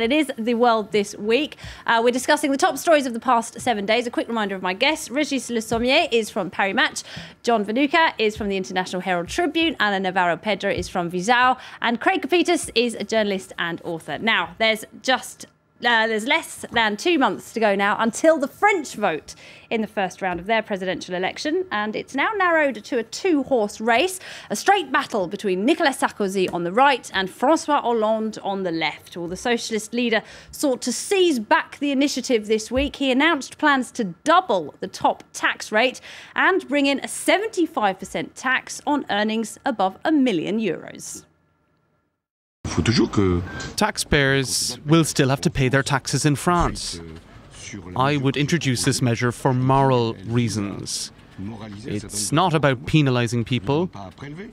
and it is the world this week. We're discussing the top stories of the past 7 days. A quick reminder of my guests. Régis Le Sommier is from Paris Match. John Vanuka is from the International Herald Tribune. Ana Navarro Pedro is from Visão. And Craig Capitas is a journalist and author. Now, there's less than 2 months to go now until the French vote in the first round of their presidential election, and it's now narrowed to a two-horse race, a straight battle between Nicolas Sarkozy on the right and François Hollande on the left. Well, the socialist leader sought to seize back the initiative this week. He announced plans to double the top tax rate and bring in a 75% tax on earnings above €1 million. Taxpayers will still have to pay their taxes in France. I would introduce this measure for moral reasons. It's not about penalising people.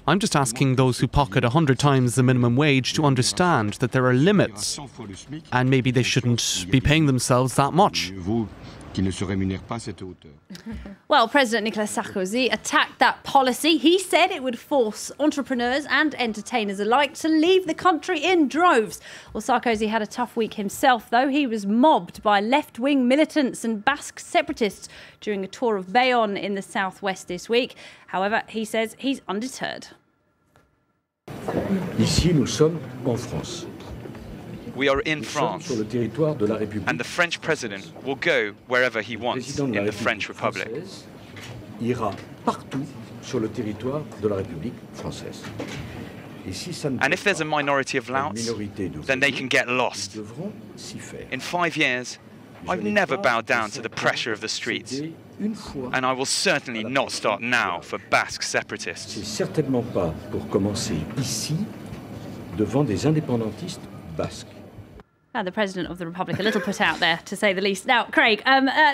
I'm just asking those who pocket 100 times the minimum wage to understand that there are limits, and maybe they shouldn't be paying themselves that much. Well, President Nicolas Sarkozy attacked that policy. He said it would force entrepreneurs and entertainers alike to leave the country in droves. Well, Sarkozy had a tough week himself, though. He was mobbed by left-wing militants and Basque separatists during a tour of Bayonne in the southwest this week. However, he says he's undeterred. Ici, nous sommes en France. We are in France, and the French president will go wherever he wants in the French Republic. And if there's a minority of louts, then they can get lost. In 5 years, I've never bowed down to the pressure of the streets, and I will certainly not start now for Basque separatists. C'est certainement pas pour commencer ici, devant des indépendantistes basques. The President of the Republic, a little put out there, to say the least. Now, Craig,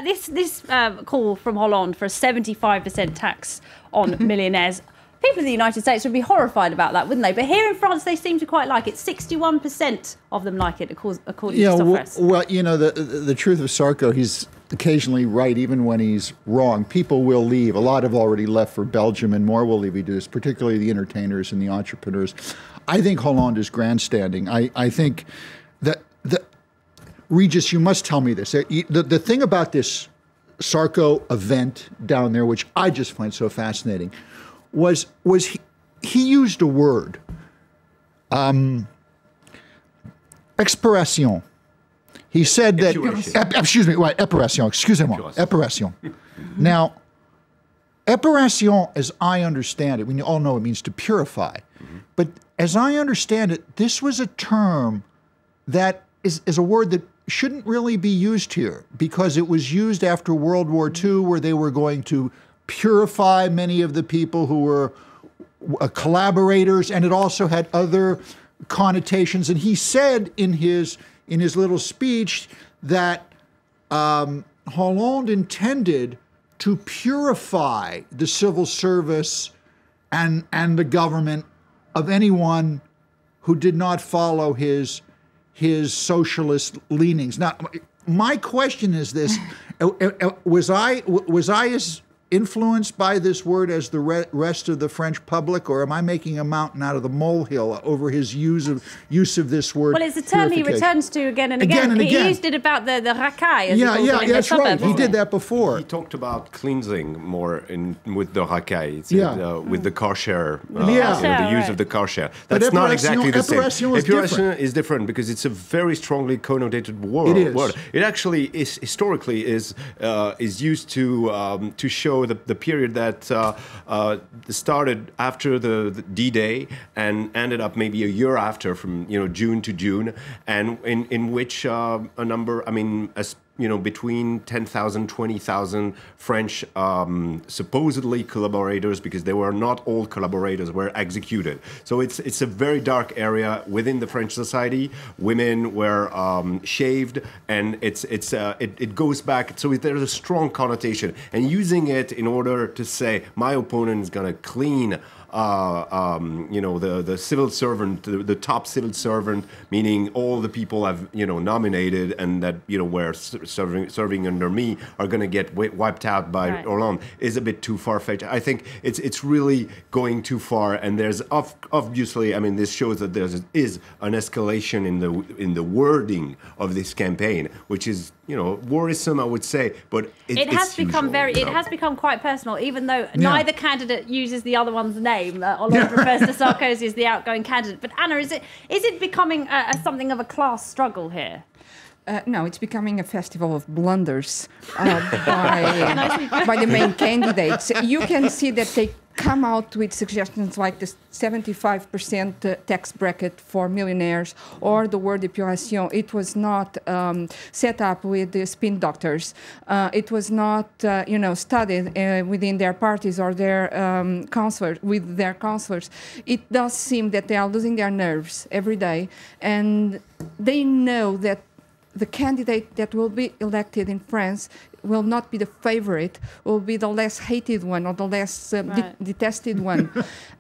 this call from Hollande for a 75% tax on millionaires, people in the United States would be horrified about that, wouldn't they? But here in France, they seem to quite like it. 61% of them like it, according to Sofres. Well, you know, the truth of Sarko, he's occasionally right, even when he's wrong. People will leave. A lot have already left for Belgium, and more will leave. He does, particularly the entertainers and the entrepreneurs. I think Hollande is grandstanding. I think that Régis, you must tell me this. The thing about this Sarko event down there, which I just find so fascinating, was he used a word, expiration. He said that, épuration, excusez-moi, épuration. Now, épuration, as I understand it, we all know it means to purify, but as I understand it, this was a term that is a word that shouldn't really be used here, because it was used after World War II, where they were going to purify many of the people who were collaborators, and it also had other connotations. And he said in his little speech that Hollande intended to purify the civil service and the government of anyone who did not follow his socialist leanings. Now, my question is this: was I as influenced by this word as the rest of the French public, or am I making a mountain out of the molehill over his use of this word? Well, it's a term he returns to again and again. He used it about the racaille, as he calls it in the suburbs. Right. He did that before. He talked about cleansing more with the racaille, with the car share, the use of the car share. That's not exactly the same. Épuration is different because it's a very strongly connotated word. It is. It actually is historically is used to show the period that started after the D-Day and ended up maybe a year after, from June to June, and in which a number, between 10,000, 20,000 French supposedly collaborators, because they were not all collaborators, were executed. So it's a very dark area within the French society. Women were shaved, and it goes back. So there's a strong connotation, and using it in order to say my opponent is going to clean the civil servant, the top civil servant, meaning all the people I've nominated and that were serving under me are going to get wiped out by Hollande is a bit too far-fetched. I think it's really going too far, and there's obviously, I mean, this shows that there is an escalation in the wording of this campaign, which is worrisome, I would say, but it has become it has become quite personal, even though neither candidate uses the other one's name. Hollande refers to Sarkozy as the outgoing candidate. But Anna, is it becoming something of a class struggle here? No, it's becoming a festival of blunders by the main candidates. You can see that they come out with suggestions like the 75% tax bracket for millionaires or the word d'épuration. It was not set up with the spin doctors. It was not, studied within their parties or their with their counselors. It does seem that they are losing their nerves every day, and they know that the candidate that will be elected in France will not be the favorite, will be the less hated one or the less detested one.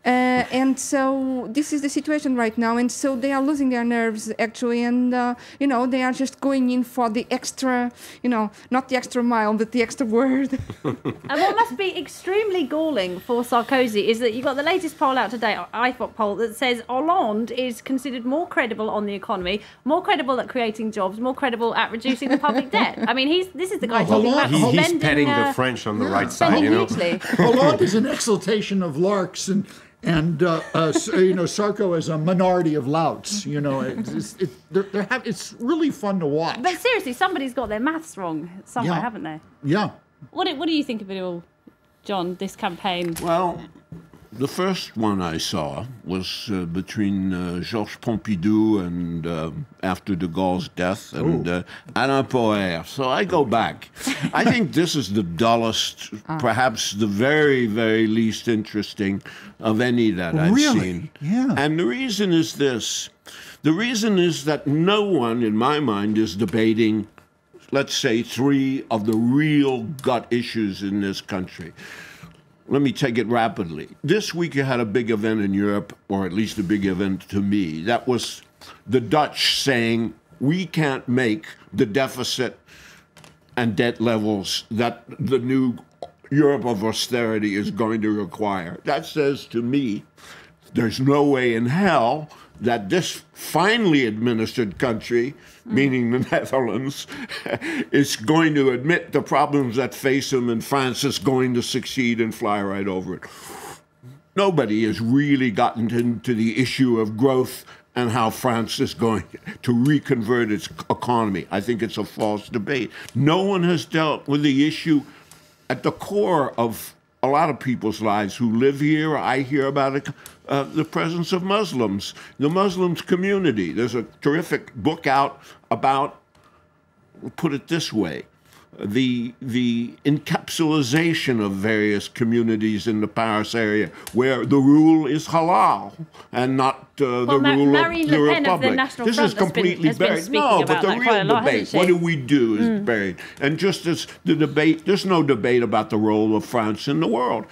And so this is the situation right now. And so they are losing their nerves, actually. And, they are just going in for the extra, not the extra mile, but the extra word. And what must be extremely galling for Sarkozy is that you've got the latest poll out today, IFOP poll, that says Hollande is considered more credible on the economy, more credible at creating jobs, more credible at reducing the public debt. I mean, this is the guy talking about he's spending, petting the French on the right side, Hollande is an exaltation of larks, and Sarko is a minority of louts. It's really fun to watch. But seriously, somebody's got their maths wrong somewhere, haven't they? Yeah. What do you think of it all, John, this campaign? Well, the first one I saw was between Georges Pompidou and after de Gaulle's death and Alain Poher. So I go back. I think this is the dullest, perhaps the very, very least interesting of any that I've seen. Yeah. And the reason is this. The reason is that no one, in my mind, is debating, let's say, three of the real gut issues in this country. Let me take it rapidly. This week you had a big event in Europe, or at least a big event to me. That was the Dutch saying, we can't make the deficit and debt levels that the new Europe of austerity is going to require. That says to me, there's no way in hell that this finely administered country, meaning the Netherlands, is going to admit the problems that face them, and France is going to succeed and fly right over it. Nobody has really gotten into the issue of growth and how France is going to reconvert its economy. I think it's a false debate. No one has dealt with the issue at the core of a lot of people's lives who live here. I hear about it. The presence of Muslims, the Muslims community. There's a terrific book out about, we'll put it this way, the encapsulation of various communities in the Paris area where the rule is halal and not the rule of the Republic. This is completely buried. No, but the real debate, what do we do, is buried. And just as the debate, there's no debate about the role of France in the world.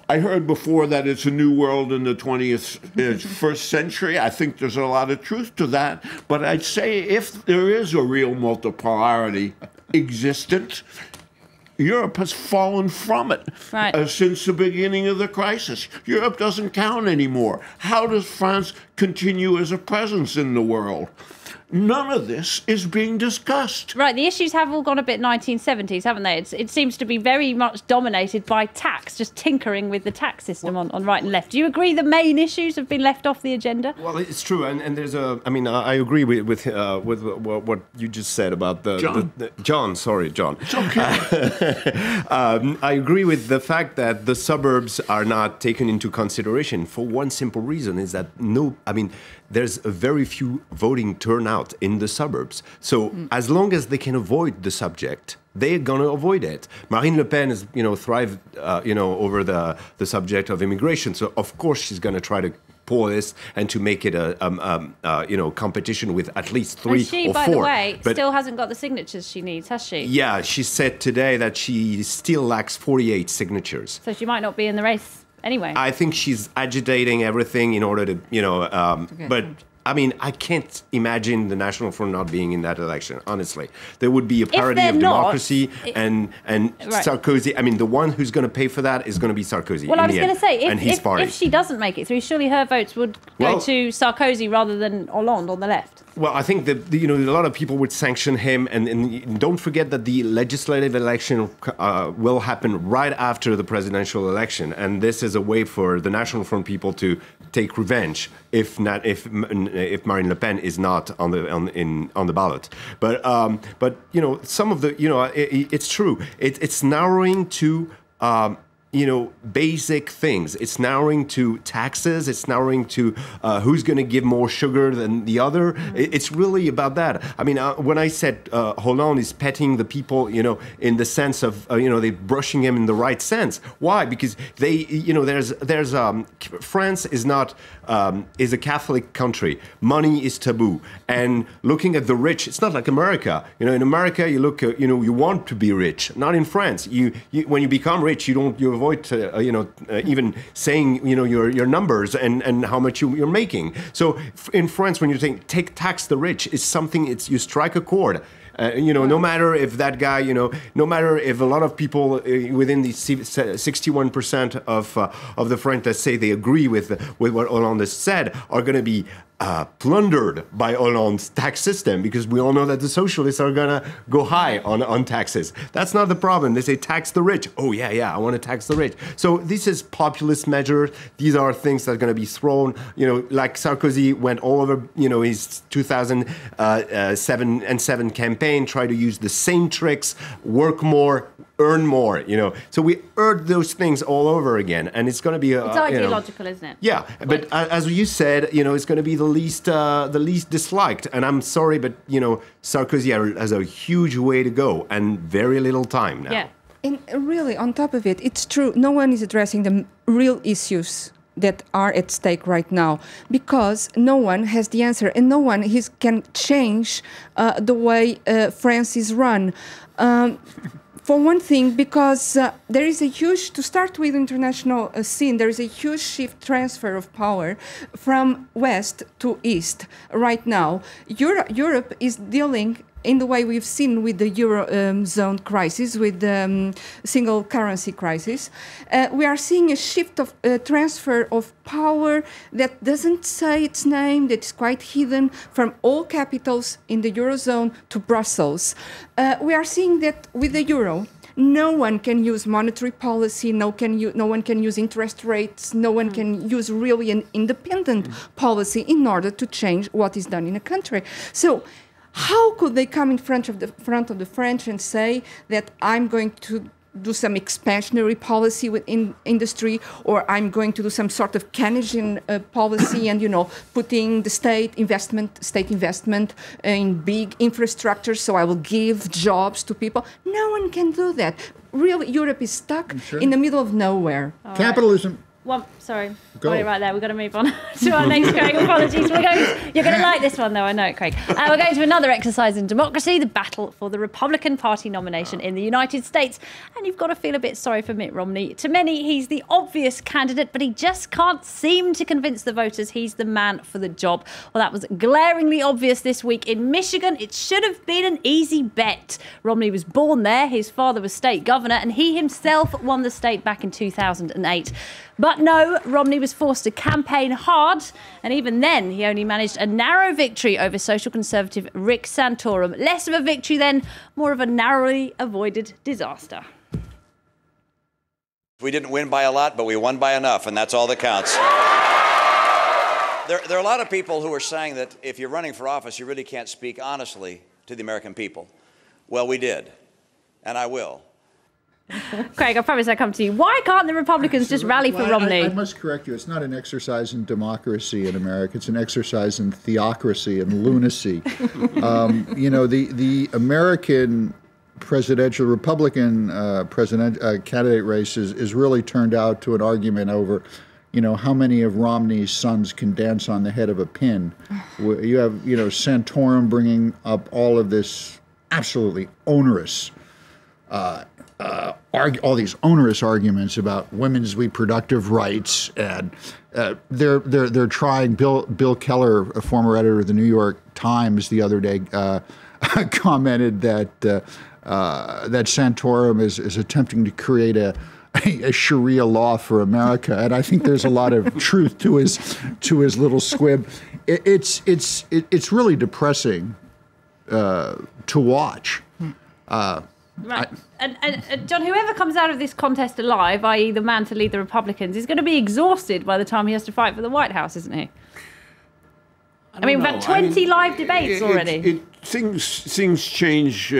I heard before that it's a new world in the 21st century. I think there's a lot of truth to that. But I'd say if there is a real multipolarity existent, Europe has fallen from it since the beginning of the crisis. Europe doesn't count anymore. How does France continue as a presence in the world? None of this is being discussed. Right, the issues have all gone a bit 1970s, haven't they? It seems to be very much dominated by tax, just tinkering with the tax system on right and left. Do you agree the main issues have been left off the agenda? Well, it's true, and there's I mean, I agree with what you just said about John. John. It's okay. I agree with the fact that the suburbs are not taken into consideration for one simple reason: is that there's a very few voting turnout in the suburbs. So as long as they can avoid the subject, they're going to avoid it. Marine Le Pen has, thrived, over the subject of immigration. So of course she's going to try to pull this and to make it a competition with at least three or four. She, by the way, still hasn't got the signatures she needs, has she? Yeah, she said today that she still lacks 48 signatures. So she might not be in the race anyway. I think she's agitating everything in order to, but I mean, I can't imagine the National Front not being in that election, honestly. There would be a parody of democracy and Sarkozy. I mean, the one who's going to pay for that is going to be Sarkozy. Well, I was going to say, if she doesn't make it through, surely her votes would go to Sarkozy rather than Hollande on the left. Well, I think that a lot of people would sanction him, and don't forget that the legislative election will happen right after the presidential election, and this is a way for the National Front people to take revenge if Marine Le Pen is not on the ballot. But some of the it's true. It's narrowing to. Basic things. It's narrowing to taxes. It's narrowing to who's going to give more sugar than the other. It's really about that. I mean, when I said Hollande is petting the people, in the sense of, they're brushing him in the right sense. Why? Because they, there's France is not, is a Catholic country. Money is taboo. And looking at the rich, it's not like America. In America, you look, you want to be rich. Not in France. When you become rich, you avoid even saying your numbers and how much you're making. So in France, when you tax the rich, it's something. You strike a chord. No matter if that guy, no matter if a lot of people within the 61% of the French that say they agree with what Hollande has said are going to be plundered by Hollande's tax system, because we all know that the socialists are going to go high on taxes. That's not the problem. They say tax the rich. Oh, yeah, I want to tax the rich. So this is populist measures. These are things that are going to be thrown, like Sarkozy went all over, his 2007 campaign, try to use the same tricks, work more, earn more, So we heard those things all over again, and it's going to be it's ideological, isn't it? Yeah, but as you said, it's going to be the least disliked. And I'm sorry, but Sarkozy has a huge way to go and very little time now. Yeah. And really, on top of it, it's true. No one is addressing the real issues that are at stake right now, because no one has the answer, and no one can change the way France is run. For one thing, because there is a huge, to start with international scene, there is a huge transfer of power from west to east right now. Europe is dealing in the way we've seen with the Eurozone crisis, with the single currency crisis. We are seeing a shift of transfer of power that doesn't say its name, that is quite hidden, from all capitals in the Eurozone to Brussels. We are seeing that with the euro, no one can use monetary policy, no one can use interest rates, no one can use really an independent policy in order to change what is done in a country. So how could they come in front of the French and say that I'm going to do some expansionary policy within industry, or I'm going to do some sort of Keynesian policy and, putting the state investment in big infrastructure, so I will give jobs to people. No one can do that. Really, Europe is stuck in the middle of nowhere. Capitalism. Well, sorry, got it right there. We've got to move on to our next, Craig. Apologies. You're going to like this one, though. I know it, Craig. We're going to another exercise in democracy, the battle for the Republican Party nomination in the United States. And you've got to feel a bit sorry for Mitt Romney. To many, he's the obvious candidate, but he just can't seem to convince the voters he's the man for the job. Well, that was glaringly obvious this week in Michigan. It should have been an easy bet. Romney was born there. His father was state governor, and he himself won the state back in 2008. But no, Romney was forced to campaign hard, and even then he only managed a narrow victory over social conservative Rick Santorum. Less of a victory then, more of a narrowly avoided disaster. We didn't win by a lot, but we won by enough, and that's all that counts. There are a lot of people who are saying that if you're running for office, you really can't speak honestly to the American people. Well, we did, and I will. Craig, I promise I'll come to you. Why can't the Republicans just rally for Romney? I must correct you. It's not an exercise in democracy in America. It's an exercise in theocracy and lunacy. The American presidential Republican candidate race is really turned out to an argument over, how many of Romney's sons can dance on the head of a pin. You have, Santorum bringing up all of this absolutely onerous all these onerous arguments about women's reproductive rights, and they're trying. Bill Keller, a former editor of the New York Times, the other day commented that Santorum is attempting to create a Sharia law for America, and I think there's a lot of truth to his little squib. It's really depressing to watch. Right. And John, whoever comes out of this contest alive, i.e. the man to lead the Republicans, is going to be exhausted by the time he has to fight for the White House, isn't he? I mean, we've had 20 live debates already. Things change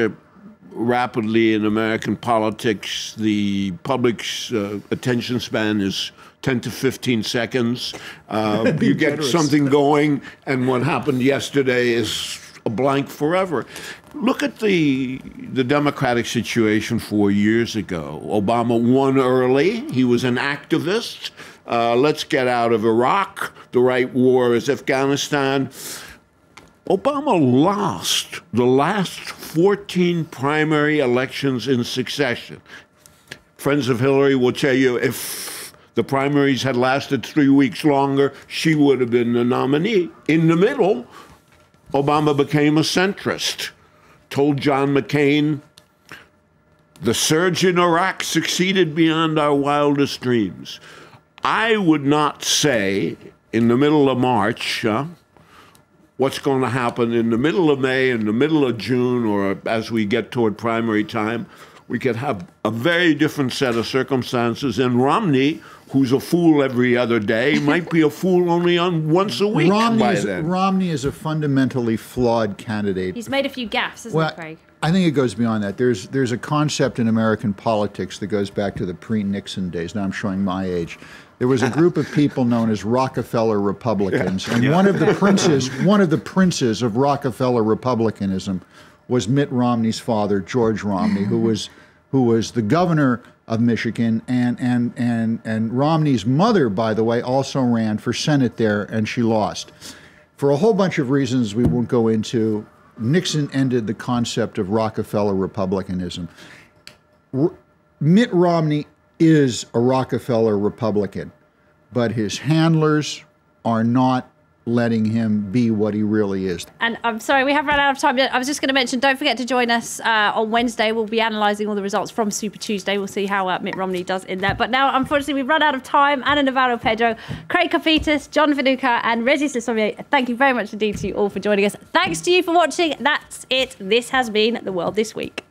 rapidly in American politics. The public's attention span is 10 to 15 seconds. You get something going, and what happened yesterday is a blank forever. Look at the Democratic situation 4 years ago. Obama won early. He was an activist. Let's get out of Iraq. The right war is Afghanistan. Obama lost the last 14 primary elections in succession. Friends of Hillary will tell you if the primaries had lasted 3 weeks longer, she would have been the nominee. In the middle, Obama became a centrist, told John McCain, the surge in Iraq succeeded beyond our wildest dreams. I would not say in the middle of March what's going to happen in the middle of May, in the middle of June, or as we get toward primary time. We could have a very different set of circumstances. And Romney, who's a fool every other day, might be a fool only on once a week by then. Romney is a fundamentally flawed candidate. He's made a few gaffes, hasn't he, Craig? I think it goes beyond that. There's a concept in American politics that goes back to the pre-Nixon days. Now I'm showing my age. There was a group of people known as Rockefeller Republicans, and one of the princes of Rockefeller Republicanism was Mitt Romney's father, George Romney, who was the governor of Michigan, and Romney's mother, by the way, also ran for Senate there, and she lost. For a whole bunch of reasons we won't go into, Nixon ended the concept of Rockefeller Republicanism. Mitt Romney is a Rockefeller Republican, but his handlers are not letting him be what he really is. And I'm sorry, we have run out of time. I was just going to mention, don't forget to join us on Wednesday. We'll be analysing all the results from Super Tuesday. We'll see how Mitt Romney does in that. But now, unfortunately, we've run out of time. Ana Navarro-Pedro, Craig Kafitas, John Vanuka, and Regis Le Sommier, thank you very much indeed to you all for joining us. Thanks to you for watching. That's it. This has been The World This Week.